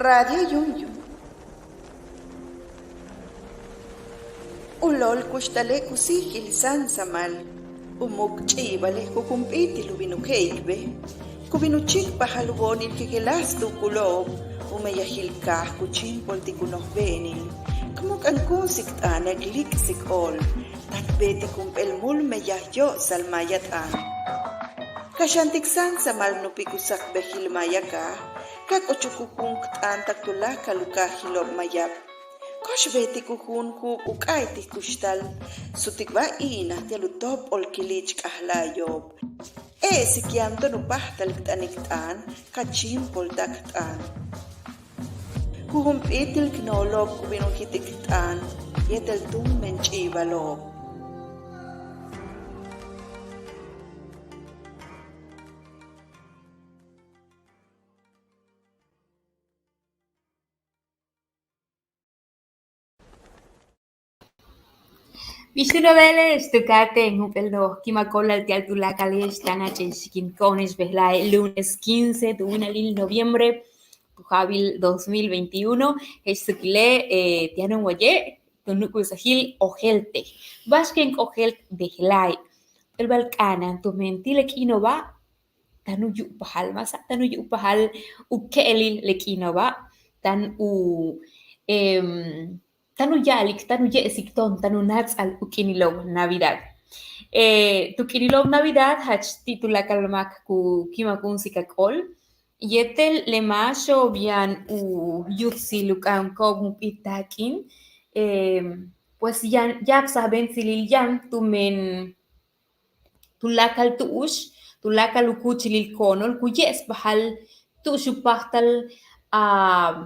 Radio Yum. Ulol kushtale kusihil sansamal. Umuk chibale kukumpiti lubinukeikbe. Kubinuchik pahalwonin kikilastu kulob. Umayahilkah kuchimpol tikunohbenin. Kumuk ang kusik tanag liksik ol. Takbeti kumpel mul meyahyo salmayatan. Kasyantik sansamal nupikusak behilmayaka. Kakochukukung tantak tula kaluka hilom mayap. Koshbeti kuhun ku ukay ti kustal. Sutikba ina ti alutop ol kilich kahlayob. Sikianto nupah taliktaniktan kachimpol daktan. Kuhumpitil knolob kubinuhitiktan yetel tung menchibalob. Visunoveles tocate en Upeldo, Kimacola el Tialtula Calies, Tanache, Siquincones, Beslay, lunes 15 de unalil noviembre, Pujabil 2021, Jesuquile, Tiano Guaye, Tunucusahil, Ojelte, Vasquen Ojelt, Beslay, el Balcana, tu mentile Kinova, Tanuyu Pahal, Masa, Tanuyu Pahal, Ukelil, Lekinova, Tan U. Tanu yalik, tanu yesikton, tanu nats al ukinilog Navidad. Tukinilog Navidad hach titula kalmak ku kimakun sikakol. Yetel lemasho bian u yutsi lukan kogum itakin. Pues ya saben silil yan tumen tulakal tuush, tulakal ukuchilil konol, kuyes bahal tushupahtal a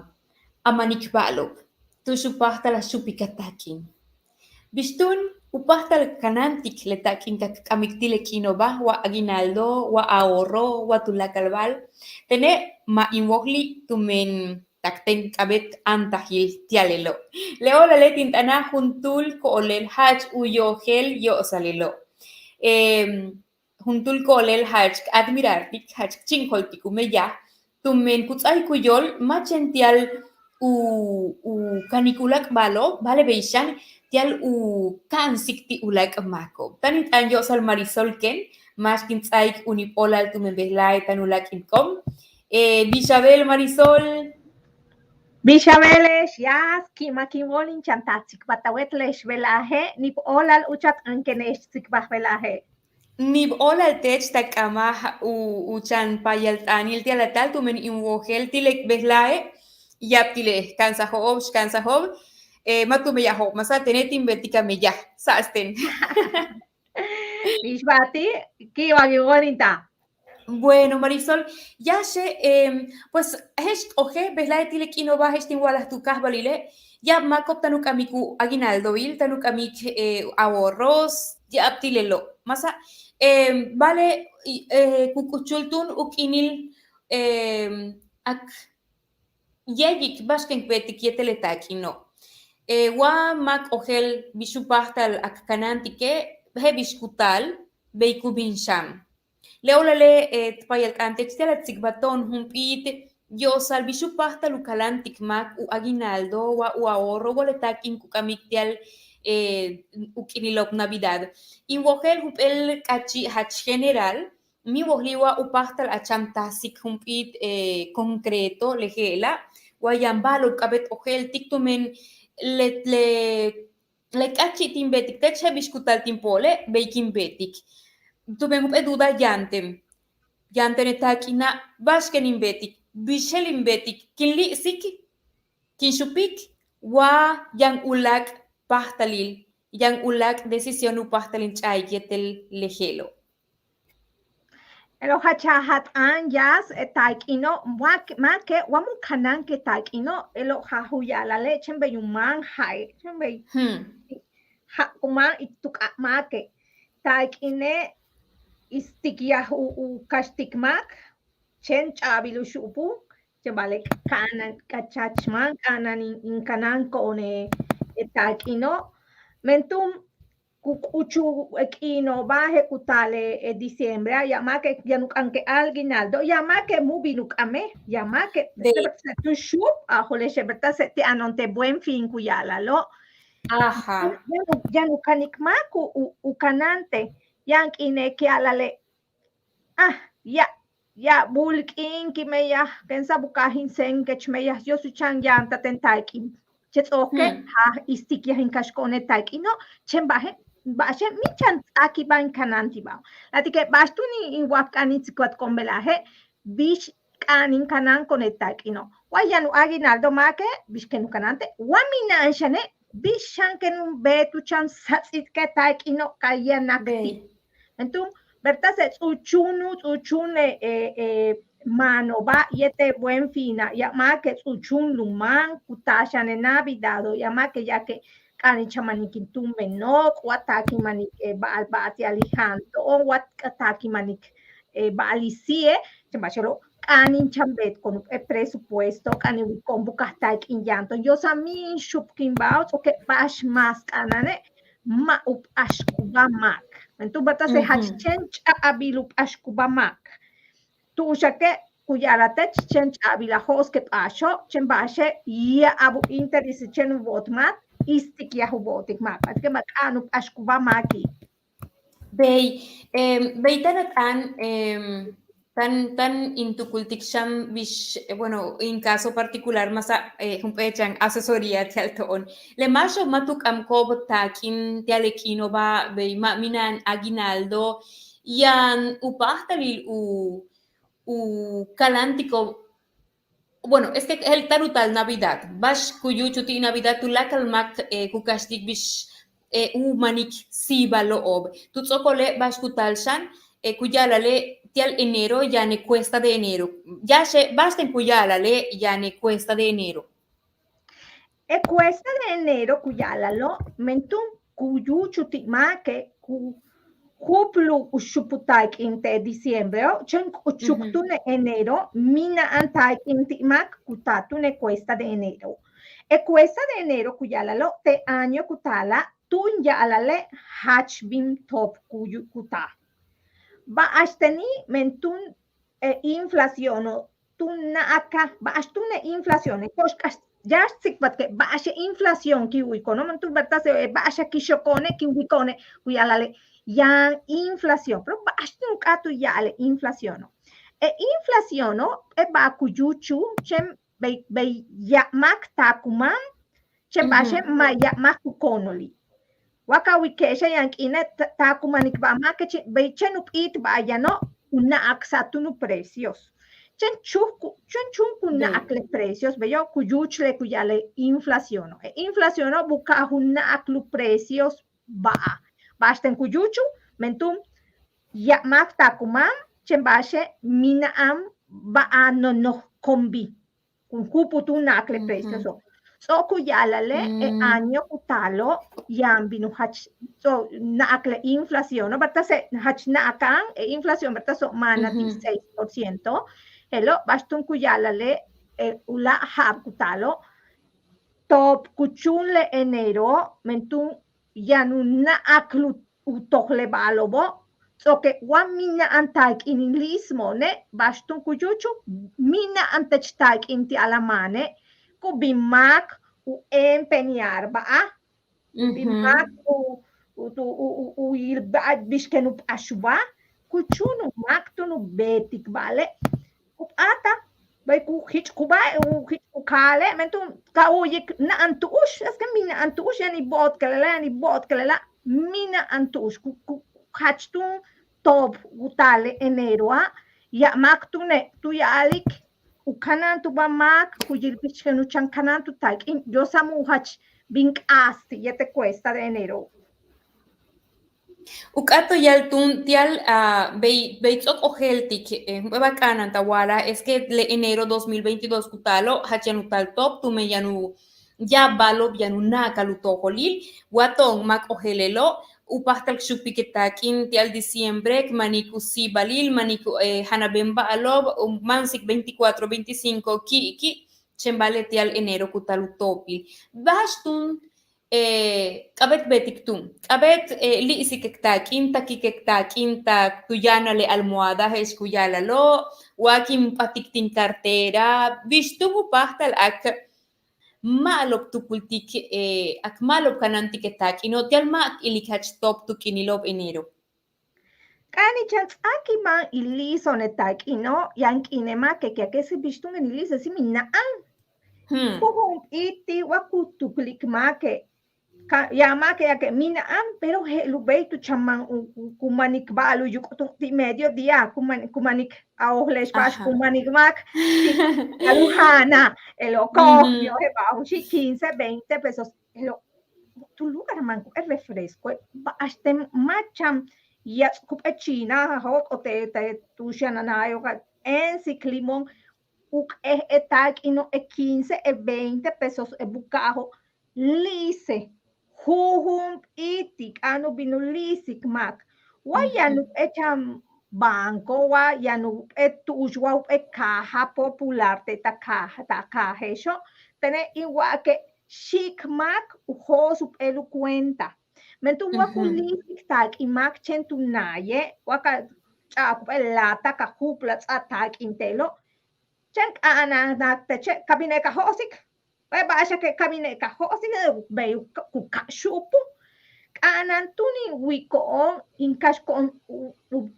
manikbalog. Tushupahtal a supikatakin. Bistun upahtal kanantik letakin kamiktile kinova wa aguinaldo wa ahorro wa tulakalbal. Tene ma inwogli tumen takten kabet antahil tialelo. Leo la letintana juntul koolel hach uyogel yo salelo. Juntul koolel hach admirartik hach chinkoltik umeya. Tumen kutzay kuyol machential u kanikulak malo, vale beishan, tial u kansik ti ulak mako. Tanit anyo sal Marisol ken, mas kintsaik unipolal tumembelay tanulak inkom. Bishabel Marisol. Bishabeles, yas, kimakimolin chantatsik, batawetlesh velaje, nip olal uchat ankenesh sikbah Nib olal tech takama uchan payaltanil tialatal tumen inwogel tilek behlae. Yaptile, kansahob, matumeyahob, masa tenetin betika meya, sasten. Bishbati, kiwagigolinta. Bueno, Marisol, ya sé, pues, oje, beslae tilek inova, hestingualas tu kasbalile, ya makop tanukamiku aguinaldoil, tanukamik ahorros, ya tilelo, masa, vale, kukuchultun ukinil, ak yeyik basken kwetik yeteletakino. Wa mak ohel bishupahtal akkanantike he bishkutal beikubin sham. Leolale tpayal antextela tsigbaton humpit yosal bishupahtal ukalantik mak u aguinaldo wa u ahorro boletakin kukamiktial ukinilok Navidad. Inwohel hupel kachi hach general mi wohliwa upahtal achantasik humpit concreto lejela guayambalo kabet ohel tiktumen le kachi timbetik teche biskutal timpole beikin betik tumen hup eduda yantem etakina bashkenin betik bishelin betik kinli sik kinshupik wa yang ulak pahtalil yang ulak decisión upahtalin chayketel lejelo. Elo hachahat an yas taikino make wamu kanan ke taikino elo hahuya la leche be yuman hai chembe ha kuman ituk make taikine istikia u kastikmak chen chabilu shupu chebale kanan kachachman kanan in kanan kone taikino mentum cucuchu equino baje cutale diciembre, llama que ya no canque aguinaldo, llama que mubinuk ame, llama que tu shup, ajole sheberta se te anonte buen fin cuyala lo. Ajá. Ya no canik maku u canante, yank ine que alale. Ya bulkin ki meya pensa bukahin sen kech meya yo su chan yanta tentaikin. Chets oke ha istik ya hinkashkone taikino chen bahe bashe michan aki ban kananti ba. Lati ke bastuni in wakani tsikot kombelahe bish kanin kanan konetakino. Wayanu aginaldo make bish kenu kanante wamina anshane bish shankenu betu chan satsit ke taikino kayanakti. Entum berta se tsuchune mano ba yete buen fina ya ma que tsuchun luman kutasha ne navidad ya ma que ya que kani chamanikin tumbe no wataki manik ba ati alijanto o wataki manik ba alicie chambachero kani chambet con presupuesto kani con bukastak in llanto yo sami shupkin ba o que bash mas kanane ma up ashkuba mak. Entonces, bata se hachchench abilup ashkuba mak. Tu shake kuyara tech chench abila hos ke asho chembashe ya abu interis chen vot mat istik ya hubotik mak. Atke mak anup ashkuba maki. Bei tan intukultik sham bish, bueno, en caso particular, más humpechan asesoría te alton. Le macho matuk am kob takin te alekino ba bei ma minan aguinaldo yan upahtalil u calántico. Bueno, es que el tarutal Navidad, bash kuyuchuti Navidad tu la kalmak kukashtik bish manik sibalo ob. Tu tsokole bash kutalshan kuyalale tial enero ya ne cuesta de enero. Ya se basta en kuyalale ya ne cuesta de enero. Cuesta de enero kuyalalo mentum kuyuchuti make kuplu ushuputaik inte diciembre, chen uchuktune enero, mina antaik inti mak kutatune cuesta de enero. Cuesta de enero kuyalalo te año kutala tun ya alale hachbim top kuta. Ba ashteni mentun inflación tun na aka ba ashtune inflación koshkas ya sikbat ke ba ashe inflación ki wikono mentun berta se ba asha kishokone ki wikone kuyalale ya inflación, pero basta un cato ya la inflación. Inflación ba kuyuchu chem be ya mak takuman chem bashe ma ya mak konoli. Waka wikesha yank ine takumanik ba mak be chenup it ba ya no una aksatunu precios. Chen chunku na akle precios be yo kuyuchle kuyale inflación. Inflación buka una aklu precios ba. Basten kuyuchu, mentum, ya mak takumam, chembashe, mina am, ba no kombi. Un kuputu nakle precios. So kuyalale, año kutalo, yambinu hach, so nakle inflación, no, berta se hach nakan, inflación, berta so mana 16%. Hello, bastun kuyalale, ula hab kutalo, top kuchunle enero, mentum, yanuna aklu utohle balobo so que wan mina antaik in inglismo ne bastun kuyuchu mina antachtaik inti alamane ku bimak u empeñar ba bimak u ir bishkenu ashuba kuchunu maktunu betik vale ku ata bay ku hich kuba u hich kale mentum ka oye na antush es que mina antush yani bot kala mina antush hachtung top gutale enero ya mak tu ya alik ukanan tu ba mak kujil bichenu chan kanan tu tak yo samu hach bink asti yete cuesta de enero. Ukato yaltun tial beitzok ojeltik bakanan tawala es que le enero 2022 kutalo hachanutal top tu me ya balo yanu nakalu tokolil watong mak ojelelo upahtal xupiketakin tial diciembre maniku si balil maniku hanabemba alob mansik 24 25 ki chembale tial enero kutalu topil bastun qabet betiktum, qabet li'si kektakin, tak tuyana le almohada es kuyala lo, wakim patiktin cartera, vistubu pahtal ak maalop tukultik ak maalop kananti ketak inotial ma ilikach top tukinilop enero. Kani chans aki man iliso ne tak ino yang inema que se bistun en ilisa si minna Kuhum iti waku tuklik make ya make ya que mina pero he lubei tu chaman kumanik balu yuk ti medio dia kumanik aholes pas kumanik mak aluhana el oco yo he bajo 15 20 pesos tu lugar man es refresco hasta macham ya kupe china hot o te tu shanana yo en ciclimon uk etak ino 15 20 pesos e bukaho lise huhum itik ano binulisik mak wa yanu echam banco wa yanu etushwa e caja popular te ta caja eso tene igual que chic mak ujo su elu cuenta mentu wa kulisik tak imak chentu naye wa ka chap lata ka hupla atak intelo Cek ana nakte cek kabine ka hosik. Vai baixa que kabine ka hosik veio ku ka chupo. Anan tuni wiko on incash con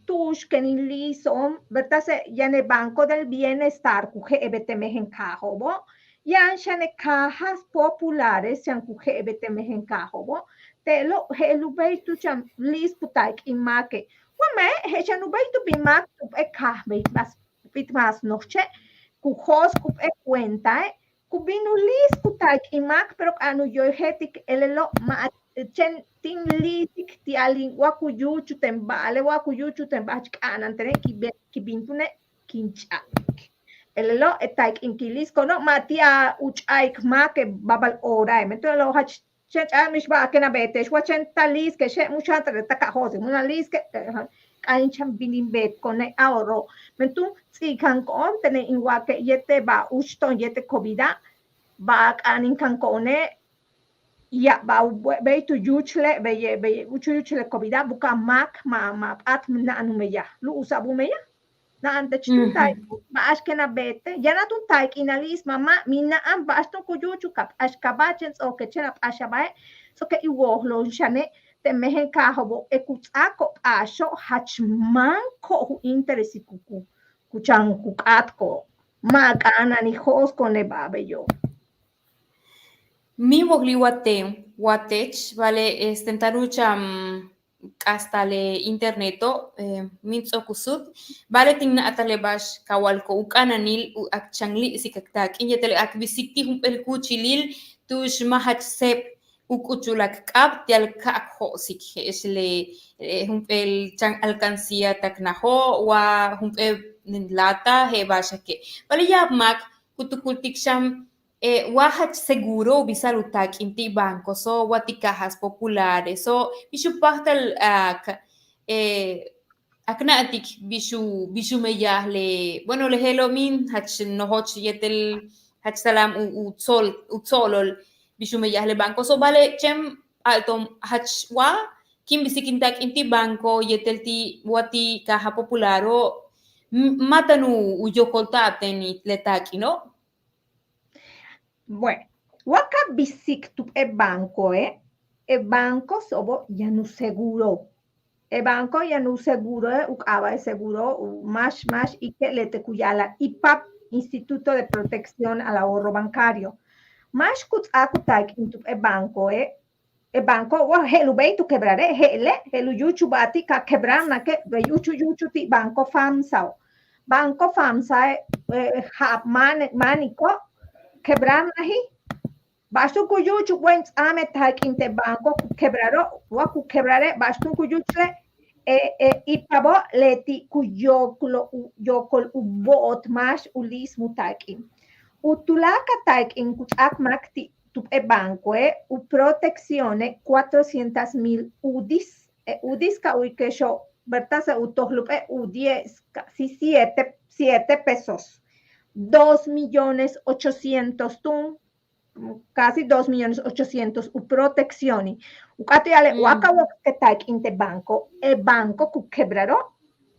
tush que ni lison, verdad se ya ne banco del bienestar ku he ebete mehen kaho bo. Yan shane cajas populares yan ku he ebete mehen kaho bo. Te lo he lu vei tu cham lis putaik imake. Wame he chanu vei tu bimak tu e kah vei mas noche. Kujos kup e cuenta kubinu lis kutak imak pero anu yo hetik elelo ma chen tin lisik ti alin waku yuchu tembale waku yuchu tembach kanan tene ki bintune kincha elelo etak inkilis kono matia uchaik ma ke babal ora mento lo hach chen mish ba kena bete shwa chen talis ke she mucha ta ka hose una lis ke kain cham binin bet kone ahorro mentu si kan kon tene inwa ke yete ba uston yete kobida ba kanin kan kone ya ba be tu yuchle be yuchle kobida buka mak ma at na anu meya lu usabu meya na ante chtuntai ba ashkena bete yana tun taik inalis mama minna am ba aston ko yuchu kap ashkabachens o ke chena ashabai so ke iwo lo shane te mehen kahobo ekutsako asho hachmanko interesi kuchan kukatko magana ni hosko ne babe yo. Mi wogli watech vale tentarucha hasta le interneto minso kusut vale tingna atalebash kawalko ukananil akchangli sikaktak inyetele akvisikti humpel kuchilil tush mahach sep ukuchulak kap tial kak ho sik esle humpel chang alcancía taknaho wa humpel lata he bashake vale ya mak kutukultik sham wahat seguro bisalutak inti banco so wati cajas populares so bisu pahtal akna atik bisu meyahle bueno le helo min hach nohoch yetel hach salam utzolol bisu meyahle banco so vale chem altom hach wa kim bisikintak inti banco yetel ti wati caja popularo matanu uyokoltate ni letaki no. Bueno, waka bisik tu e banco sobo ya no seguro. E banco ya no seguro ukaba seguro más y que le te kuyala IPAP Instituto de Protección al Ahorro Bancario. Más kut akutak intu e banco wa helu beitu quebrare helu yuchu bati ka quebrana ke yuchu ti banco famsa. Banco famsa maniko quebrar nahi bastu kuyuchu went ame takinte banco quebraro waku quebrare bastu kuyuchle ipabo leti yokol ubot mas ulis mutakin utulaka takin kutak makti tu e banco u proteccione 400,000 udis ka uikesho bertasa utohlupe u10 si 7 pesos 2,800,000 tun casi 2.800.000 u protección. Ucatiale, wakawak que tak inte banco, el banco que quebraró,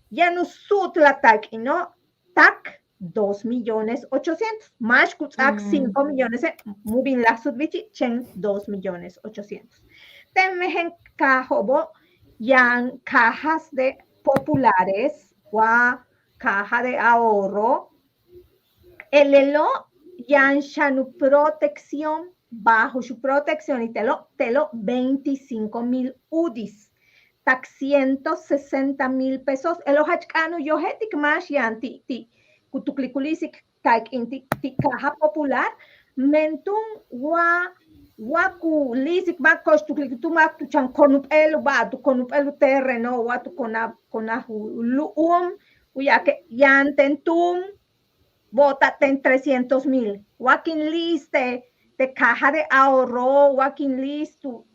ya no sut la tak, no, tak 2.800.000, más que 5 millones, muy bien la subviti, chen 2.800.000. Temen cajobo, yan cajas de populares, wa caja de ahorro, el elo yan shanu protección, bajo su protección y te lo 25.000 UDIs, tak 160.000 pesos. El ojachcano yo hetik más yan ti kutukliculisik tak inti caja popular, mentun waku lisik ba kostuklik tu mak tu chan konup elu terreno wa tu kona uya que yan tentum bota ten 300.000. Wakin liste de caja de ahorro, wakin list tu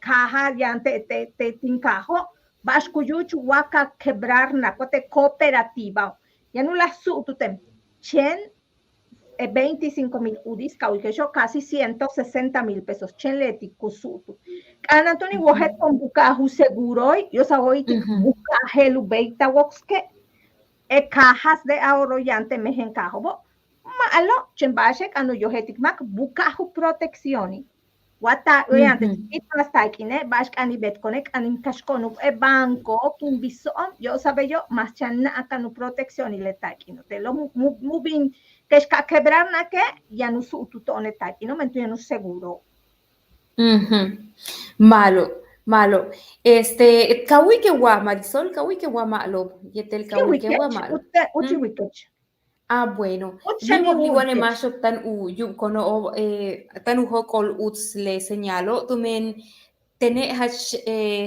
caja yan te tincajo, bascuyuch waka quebrar na cote cooperativa. Ya no la su tu tem. Chen 25.000 UDIs, que yo casi 160.000 pesos. Chen leti kusutu. Anatoni wohet con bucaju seguro, yo saboy bucajelu beita woxke. Cajas de ahorro yante mejen cajo. Malo, chembashek anu yohetik mak bucaju protección. Wata oyante itlas taikine bash ani bet connect anin kashkonu e banco kin bisom yo sabe yo mas channa akanu protección y le taikino te lo moving que es quebrar na que ya no su tutone taikino mento ya no seguro. Malo. Kawi que gua Marisol, kawi que gua malo. Yetel kawi que gua malo. Bueno. Vivo igual más tan yu kono tan hokol uts le señalo. Tumen tene hach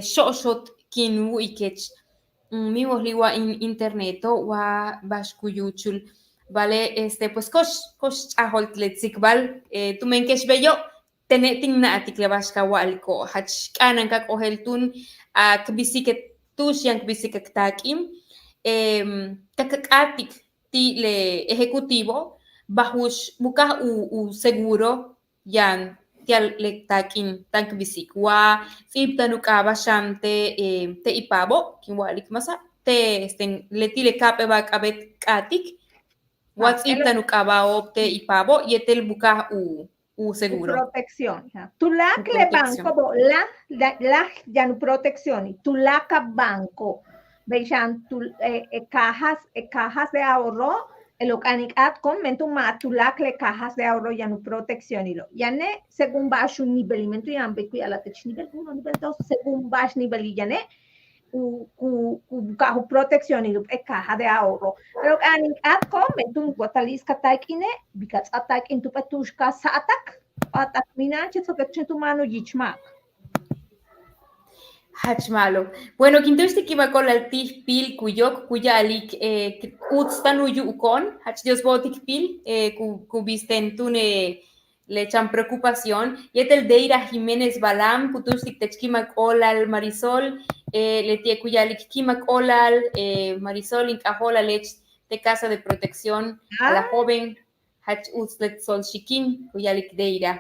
shot kinu ikech. Mi liwa in interneto wa bashkuyuchul. Vale, pues kosh aholt letzikbal. Tumen kesh bello. Teneting na atikle bashka walko. Hach kanan kak oheltun kbisiket tush yang kbisiket takim. Kakakatik ti le ejecutivo bajush buka u seguro yan tial le takin tank bisik wa fib tanuka bashante te ipabo kinwalik masa te le tile kape ba kabet katik wa fib tanuka ba opte ipabo yetel buka u seguro. Protección. Tu la que banco la ya no protección. Tu la que banco vean tu cajas de ahorro el organic con mentu matula que cajas de ahorro ya no protección y lo ya ne según bajo un nivel y ya ambe a la nivel 1 nivel 2 según bajo nivel y ya ne cajo protección y lo caja de ahorro el organic con mentu guatalisca taikine because attack into patushka sa attack minache so que tu mano yichmak. Hachmalo. Bueno, quintoste que va con el tif pil kuyok kuya alik utstanu yukon hach dios botik pil kubisten tune le echan preocupación y el deira Jiménez Balam kutustik techkimak olal Marisol le tie kuya alik kimak olal Marisol inkahola lech de casa de protección a la joven hach utslet sol shikin kuya alik deira.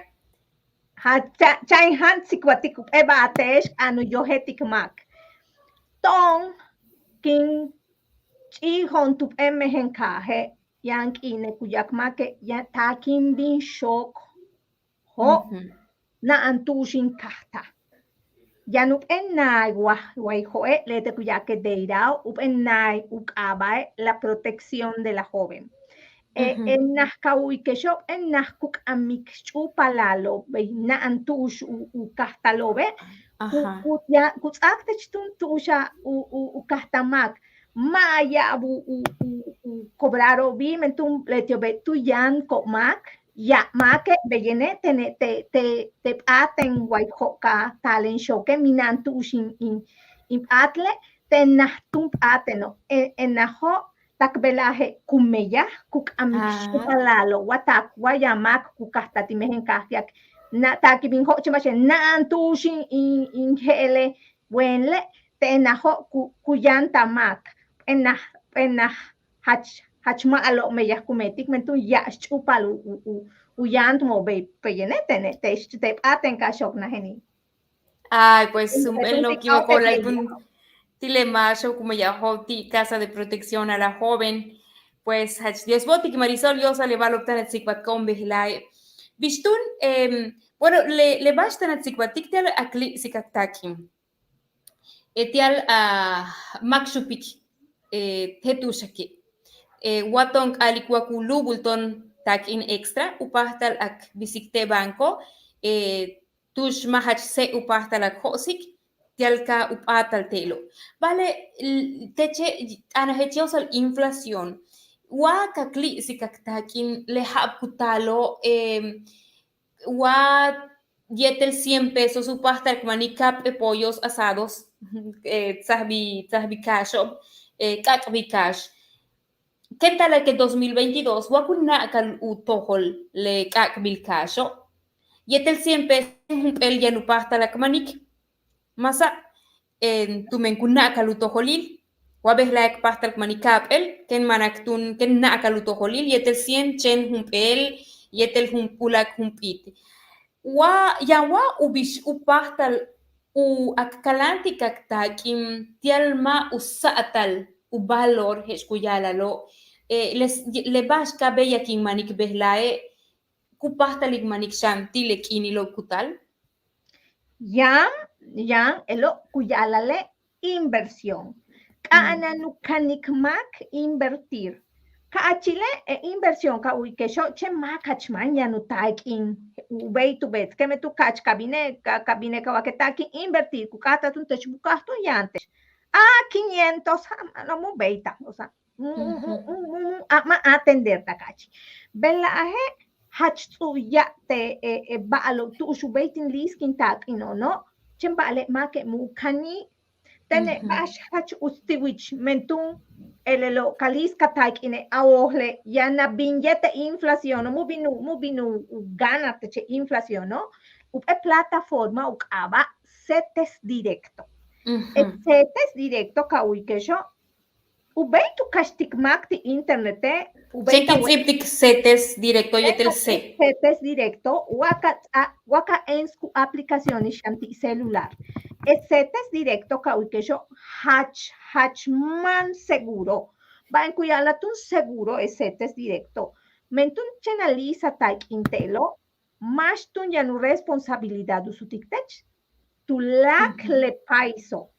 Chay han sikwatik eba atesh anu yohetik mak. Tong kin chi hon tup emehen kahe yank ine kuyak make ya takin bin shock ho na antushin kahta. Yanup enai wai hoe lete kuyak deirao up enai ukabae la protección de la joven. En Nazcaui que yo en Nazcuk amik chupalalo ve na antush u castalobe ya kutakte chun tusha u castamak maya u cobraro bi mentum letiobe tu yan comac ya make bellene te aten white hoka talent show que minantush in atle te nastum ateno en naho takbelaje kumeya kuk amishupalalo watak wayamak kukastati mehenkahtiak na takibin ho chemache na antushin in hele wenle te na ho kuyanta mak en hach hachma alo me ya kumetik mentu ya chupal u yant mo be peyenete ne te aten ka shok na heni. Ay, pues él no Entonces, equivocó, la tilemacho, como ya hoti, casa de protección a la joven, pues Dios botik Marisol, yo sale va a optar el con vigilai. Bistun, bueno, le bastan el sikwatik tel akli sikatakim. Etial a makshupik, tetushaki. Watong alikwaku bulton tak in extra, upahtal ak bisikte banco, tush mahach se upahtal ak hosik, tialka upatal telo. Vale, teche anahetios al inflación. Wa kakli si kaktakin lehab kutalo, wa yetel 100 pesos upahtal kmanikap pollos asados, tzahbi cash, kakbi cash. ¿Qué tal el que 2022? Wakuna kal utohol le kakbil casho. Yetel 100 pesos el yanupasta la kamanik. Masa en tumen kuna kal utoholil. Wabes la ekpasta la kamanikap el. Ken manaktun ken na kal utoholil. Yetel 100 chen humpel. Yetel humpulak humpit. Wa yawa ubish upasta u akkalanti kaktakim tialma usaatal u valor heskuyalalo. Le bashka beya kin manik behlae kupahtalig manik shanti le kinilo kutal. Yan elo kuyalale inversión. Kaananu kanikmak invertir. Ka Chile inversión ka uikesho che makachman ya no takin way to bet que me tu kach cabine ka waketaki invertir kukata tun tech bukasto y antes 500 no mu beita o sea ma atender takachi bella ahe hachtu ya te baalo tu shubeitin liskin tak no chen bale make mu kani tene bash hach ustiwich mentun elelo kalis katak ine aohle ya na billete inflación mu binu gana te inflación no upe plataforma ukaba setes directo setes directo ka uikesho ubeitu kastikmakti internete ubeitu setes directo yetel se setes directo waka ensku aplicación shanti celular setes directo ka uikesho hachman seguro va en kuyala tun seguro setes directo mentun chenaliza tak intelo mas tun ya nu responsabilidad usutiktech tu lak le paiso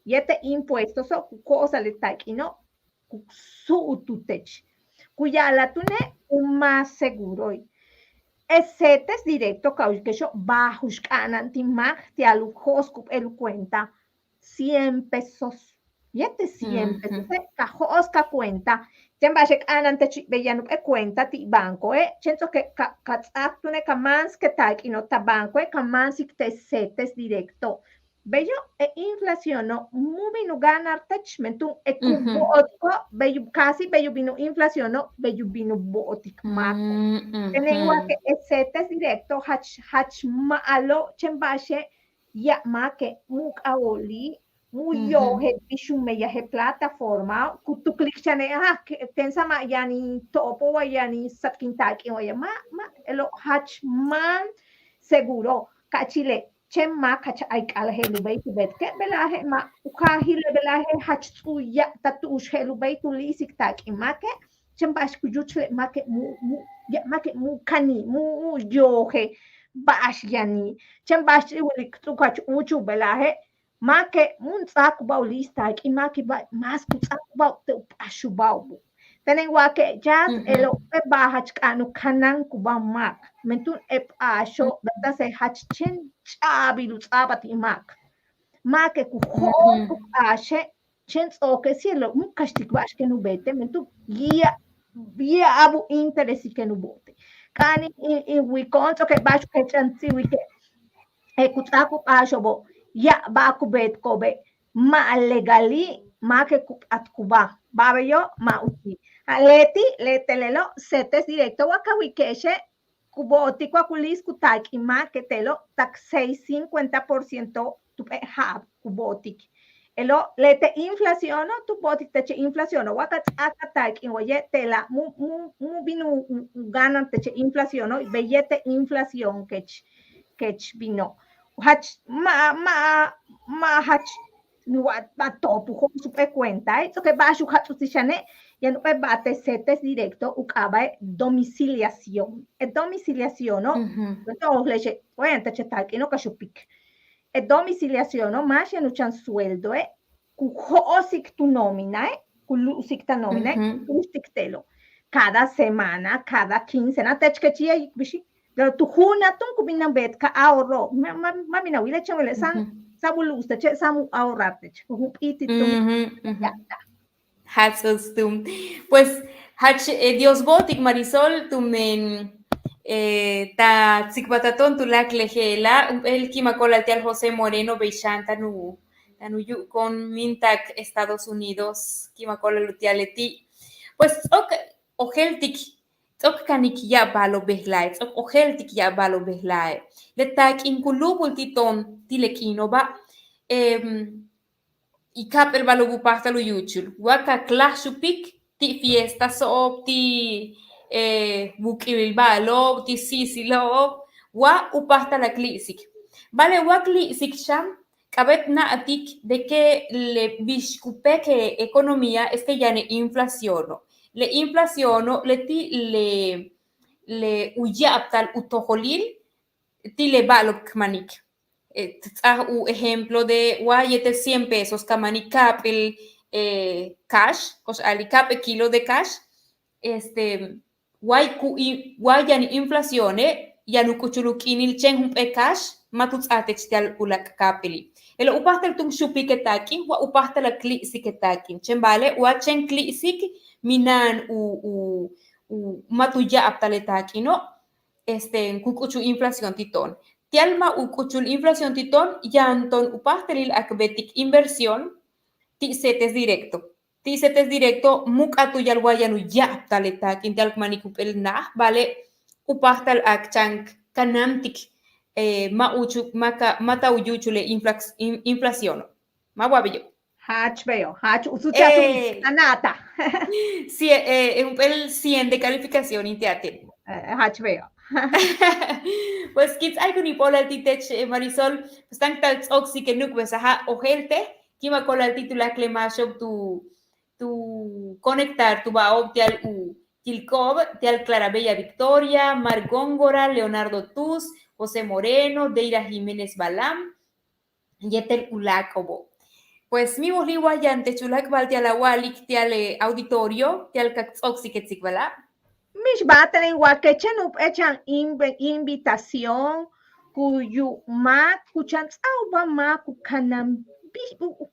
yete impuestos so cosa le taquino su ututech kuyala tune un más seguro setes directo que yo bajos ganan timag te alu hoskup el cuenta 100 pesos yete 100 pesos ka hoska cuenta tembashek anan te beyanu e cuenta ti banco chenzo que katsatune kamans que taquino ta banco kamansik te setes directo bello inflación no muy no ganar touchmentu bello casi bello vino inflación no bello vino botik maco tenemos que setes directo hach maalo chembashe ya make muk aoli muy yo he bishume ya he plataforma kutu click chane tensa ma yani topo wa yani sapkintaki o ya ma elo hach man seguro kachile chemma kacha aikal helu beitu betke belahe ma ukahile belahe hachtu ya tatush helu beitu lisik tak imake chembash kujuchle make ya make mu kani mu yohe bash yani chembash ulik tukach uchu belahe make mun tsak bau lista imake ba mas tsak bau te pashu bau tenen wake jazz elo ba hach kanu kanan kuba mak mentun asho da se hach chen chabilu tsabati mak make ku ho ashe chen oke cielo mu kastik bash ke nu bete mentu via abu interesi ke nu bote kani we konto ke bash ke chanti we ke kutaku asho bo ya ba ku bet kobe ma legali make ku atkuba babeyo ma uti leti setes directo wakawikeshe kuboti kwa kulis kutak ima ketelo tak 6-50% tupe hab kubotik Elo le te inflaciono, tu poti te che inflaciono, wakat akatak in oye tela mu binu ganan te che inflaciono, bellete inflación kech vino. Hach ma hach nuat batopu con su cuenta, eso que va a su hach usishane, ya no va te setes directo ukaba domiciliación. Es domiciliación, ¿no? Entonces leche, oye, te che tal no kashupik. E domiciliazione, ma c'è un sueldo, kuhosik tu nomina, kulusik ta nomina, kulusik telo. Cada semana, cada quincena, techketia ikbishi. Pero tu huna tun kubina bet ka ahorro. Mami na wile chawele samu lusta, che samu ahorrarte. Hup iti tum. Hatzostum. Pues, Dios botik Marisol, tumen. Ta tzikbataton tulak lejela el kimakola tial José Moreno Beixan tanu con mintak Estados Unidos kimakola lutialeti pues ojeltik kanik ya balo behlai ojeltik ya balo behlai letak inkulubul titon tilekino ba ikap el balo bupasta lu yuchul waka klashupik ti fiesta so ti bukil balo ti sisilo wa upasta la clisik vale wa clisik sham kabet na atik de que le biskupe que economía es que ya ne inflaciono le uyaptal utojolil ti le balo kmanik u ejemplo de wa yete 100 pesos kamanik kapel cash o sea ali kape kilo de cash Guayan inflazione, yanukuchulukinil chen cash, matuts atextial ulak kapili. El upastel tum shupiketakin, wa upastel la klisiketakin. Chen vale, wa chen klisik minan matuya aptaletakin, no? Kukuchu inflación titon. Tialma ukuchul inflación titon, yanton upastelil akbetik inversión, ti setes directo. Tisetes directo mukatu yalwayanu ya taleta kintal manikupel na vale upastal akchank kanamtik mauchu mata uyuchule inflación ma wabillo hach usucha anata sí un pel 100 de calificación intiate hach veo pues kits algo ni pola titech Marisol pues tan tal oxi que nuk besaha ojelte kima kola el titular clemashop tu conectar tu baob tial Tilkov, tial Clarabella Victoria, Mar Góngora, Leonardo Tuz, José Moreno, Deira Jiménez Balam, Yetel Ulacobo. Pues mi boliwa yante chulak val tial awalik tial auditorio, tial kaxoxiketzik bala. Mish baten wakechen echan invitación kuyu ma kuchan auba ma kukanam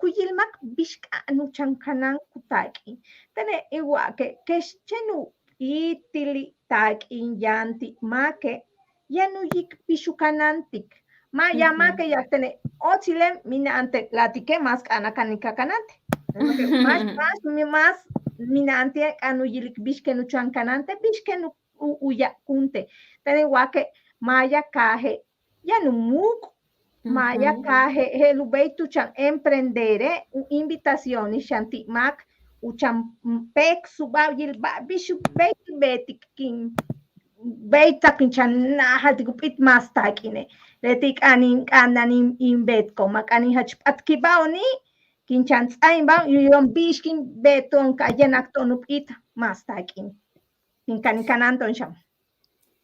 kuyilmak bishka anuchan kanan kutaki. Tene igual que chenu itili tak in yanti ma que yanu yik bishukanantik. Ma llama que ya tene otile mina ante latike más kanakanika kanante. Más mina ante anu yilik bishkenu chan kanante bishkenu uya kunte. Tene igual que maya kaje yanu muk Maya kaje helubeitu chan emprendere invitación y shanti mak uchan pek subawil ba bishu betik kin beita kin chan na hadigupit mas takine letik anin kanan imbet ko makani hachpat kibaoni kin chan tsain ba yon bishkin beton kayenak tonupit mas takin kin kanan sham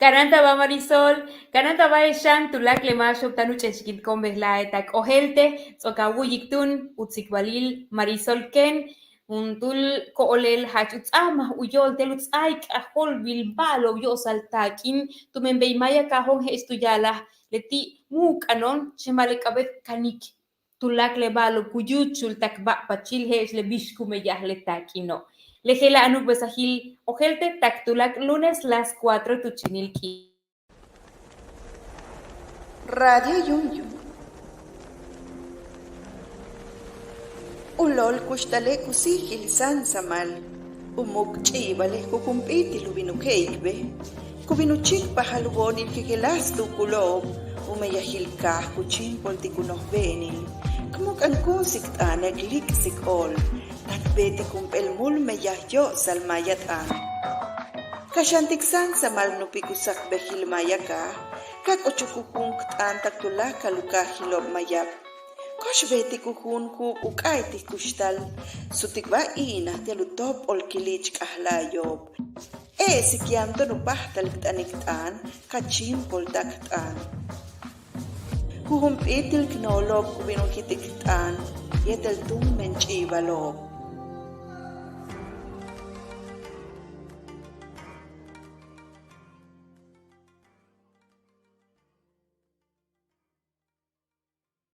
Cananta va Marisol, cananta va Eshan, tulak le masho, tanucheshkit con beslaetak, ojelte, sokawuyiktun, utsikbalil, Marisol Ken, un tul koolel hachutz ama, uyol teluts aik, ahol bilbalo, yo saltakin, tumen beimaya kahon hestuyala, leti mukanon, chemale kabet kanik, tulak le balo, kuyuchul takba pachil hes le bishkume yahle takino. Lejela anuk besahil ojelte taktulak lunes las 4 tuchinilki. Radio Yum. Ulol kushtale kusihil sansamal. Umuk chibale kukumpiti lubinukeikbe. Kubinuchik pahalugonil kikelastu kulob. Umeyahil kah kuchimpol tikunoh benil. Kmok ang kusik naglik sikol, nagbeti kumpel mul meyahyo salmayatan. Kasyantiksan sa malnupikusak behil mayaka, kak ochukukung ktaan taktula kaluka hilob mayap. Kosh beti kukun ku ukay ti kustal, sutikba ina telutop ol kilich kahlayob. Sikianto nupah taliktaniktaan, kachim pol taktaan. Kuhumpitil kinolob kubinukitiktaan, yetel tung menchibalob.